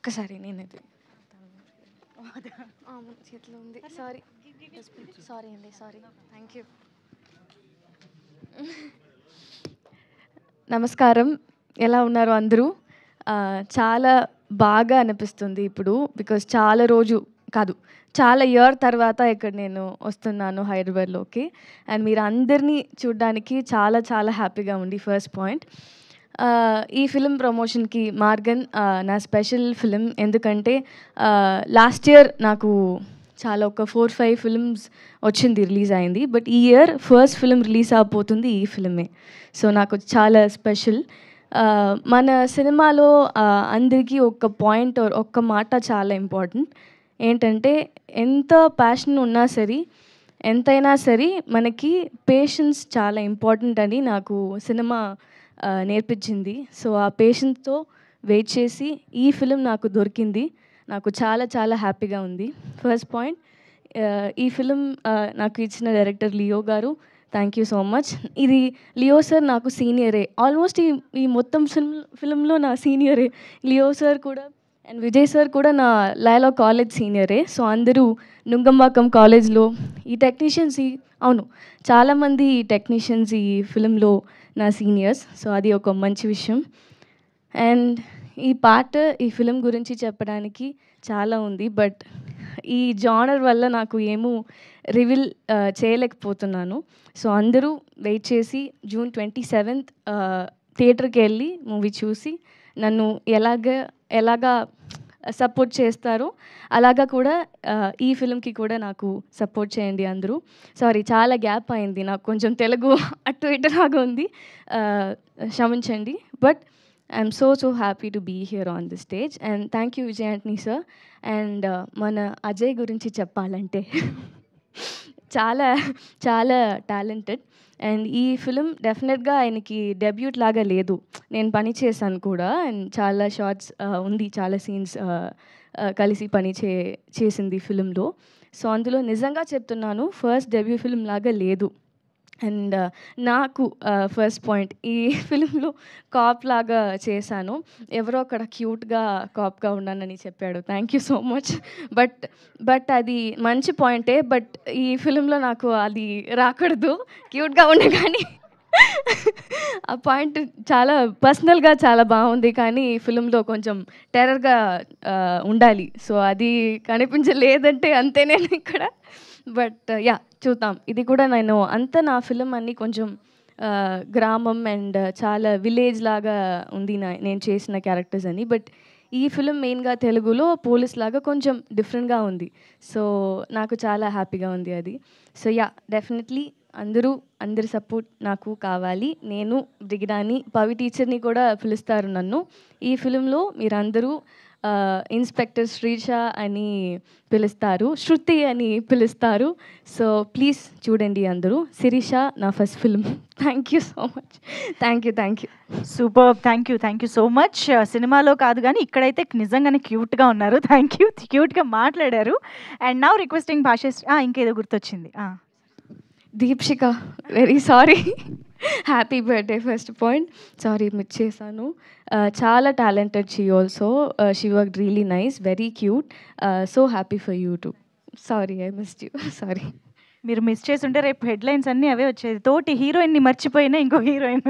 ఒక్కసారి నేనైతే చేతిలో ఉంది. సారీ సారీ అండి, సారీ. Thank you. నమస్కారం, ఎలా ఉన్నారు అందరూ? చాలా బాగా అనిపిస్తుంది ఇప్పుడు, బికాజ్ చాలా రోజు కాదు, చాలా ఇయర్ తర్వాత ఇక్కడ నేను వస్తున్నాను హైదరాబాద్లోకి. అండ్ మీరు అందరినీ చూడడానికి చాలా చాలా హ్యాపీగా ఉంది. ఫస్ట్ పాయింట్, ఈ ఫిలిం ప్రమోషన్కి మార్గన్ నా స్పెషల్ ఫిలిం. ఎందుకంటే లాస్ట్ ఇయర్ నాకు చాలా ఒక 4-5 ఫిల్మ్స్ వచ్చింది, రిలీజ్ అయింది. బట్ ఈ ఇయర్ ఫస్ట్ ఫిలిం రిలీజ్ అవబోతుంది ఈ ఫిలిమే. సో నాకు చాలా స్పెషల్. మన సినిమాలో అందరికీ ఒక పాయింట్ ఒక్క మాట చాలా ఇంపార్టెంట్. ఏంటంటే ఎంత ప్యాషన్ ఉన్నా సరే, ఎంతైనా సరే మనకి పేషెన్స్ చాలా ఇంపార్టెంట్ అని నాకు సినిమా నేర్పించింది. సో ఆ పేషెన్స్తో వెయిట్ చేసి ఈ ఫిలిం నాకు దొరికింది. నాకు చాలా చాలా హ్యాపీగా ఉంది. ఫస్ట్ పాయింట్, ఈ ఫిలిం నాకు ఇచ్చిన డైరెక్టర్ లియో గారు, థ్యాంక్ యూ సో మచ్. ఇది లియో సార్ నాకు సీనియరే, ఆల్మోస్ట్ ఈ మొత్తం ఫిలింలో నా సీనియరే. లియో సార్ కూడా అండ్ విజయ్ సార్ కూడా నా లయలా కాలేజ్ సీనియరే. సో అందరూ నుంగంబాకం కాలేజ్లో ఈ టెక్నీషియన్స్, అవును, చాలామంది టెక్నీషియన్స్ ఈ ఫిలింలో నా సీనియర్స్. సో అది ఒక మంచి విషయం. అండ్ ఈ పాట, ఈ ఫిలిం గురించి చెప్పడానికి చాలా ఉంది, బట్ ఈ జానర్ వల్ల నాకు ఏమో రివీల్ చేయలేకపోతున్నాను. సో అందరూ వెయిట్ చేసి జూన్ 27th థియేటర్కి వెళ్ళి మూవీ చూసి నన్ను ఎలాగా సపోర్ట్ చేస్తారో అలాగా కూడా ఈ ఫిలింకి కూడా నాకు సపోర్ట్ చేయండి అందరూ. సారీ, చాలా గ్యాప్ అయింది, నాకు కొంచెం తెలుగు అటు ఇటులాగా ఉంది, క్షమించండి. But I'm so happy to be here on the stage. And thank you Vijay Antony sir. And మన అజయ్ గురించి చెప్పాలంటే చాలా చాలా టాలెంటెడ్. అండ్ ఈ ఫిలిం డెఫినెట్గా ఆయనకి డెబ్యూట్ లాగా లేదు, నేను పని చేశాను కూడా. అండ్ చాలా షార్ట్స్ ఉంది, చాలా సీన్స్ కలిసి చేసింది ఫిలింలో. సో అందులో నిజంగా చెప్తున్నాను, ఫస్ట్ డెబ్యూ ఫిలిం లాగా లేదు. అండ్ నాకు ఫస్ట్ పాయింట్, ఈ ఫిలింలో కాప్ లాగా చేశాను. ఎవరో అక్కడ క్యూట్గా కాప్గా ఉన్నానని చెప్పాడు, thank you so much. But అది మంచి పాయింటే, బట్ ఈ ఫిలింలో నాకు అది రాకూడదు, క్యూట్గా ఉండే. కానీ ఆ పాయింట్ చాలా పర్సనల్గా చాలా బాగుంది, కానీ ఈ ఫిలింలో కొంచెం టెర్రర్గా ఉండాలి. సో అది కనిపించలేదంటే అంతే నేను ఇక్కడ. బట్ యా, చూద్దాం. ఇది కూడా నేను నా ఫిలిం అన్నీ కొంచెం గ్రామం అండ్ చాలా విలేజ్ లాగా ఉంది నేను చేసిన క్యారెక్టర్స్ అని. బట్ ఈ ఫిలిం మెయిన్గా తెలుగులో పోలీస్ లాగా కొంచెం డిఫరెంట్గా ఉంది. సో నాకు చాలా హ్యాపీగా ఉంది అది. సో యా, డెఫినెట్లీ అందరి సపోర్ట్ నాకు కావాలి. నేను దిగిడాని పవి టీచర్ని కూడా పిలుస్తారు నన్ను. ఈ ఫిలింలో మీరందరూ ఇన్స్పెక్టర్ శ్రీష అని పిలుస్తారు, శృతి అని పిలుస్తారు. సో ప్లీజ్ చూడండి అందరూ. శిరీష నా first film. Thank you so much. Thank you. Super, thank you so much. సినిమాలో కాదు కానీ ఇక్కడైతే నిజంగానే క్యూట్గా ఉన్నారు. థ్యాంక్ యూ, క్యూట్గా మాట్లాడారు. అండ్ నౌ రిక్వెస్టింగ్ భాష, ఇంకేదో గుర్తొచ్చింది, Deepshika, very sorry. Happy birthday first point. Sorry miss చేశాను. చాలా talented she also. She work really nice, very cute. So happy for you to. Sorry I missed you, sorry. మీరు miss చేసి ఉంటే రేపు headlines అన్నీ అవే వచ్చేది, తోటి హీరోయిన్ని మర్చిపోయినా ఇంకో హీరోయిన్.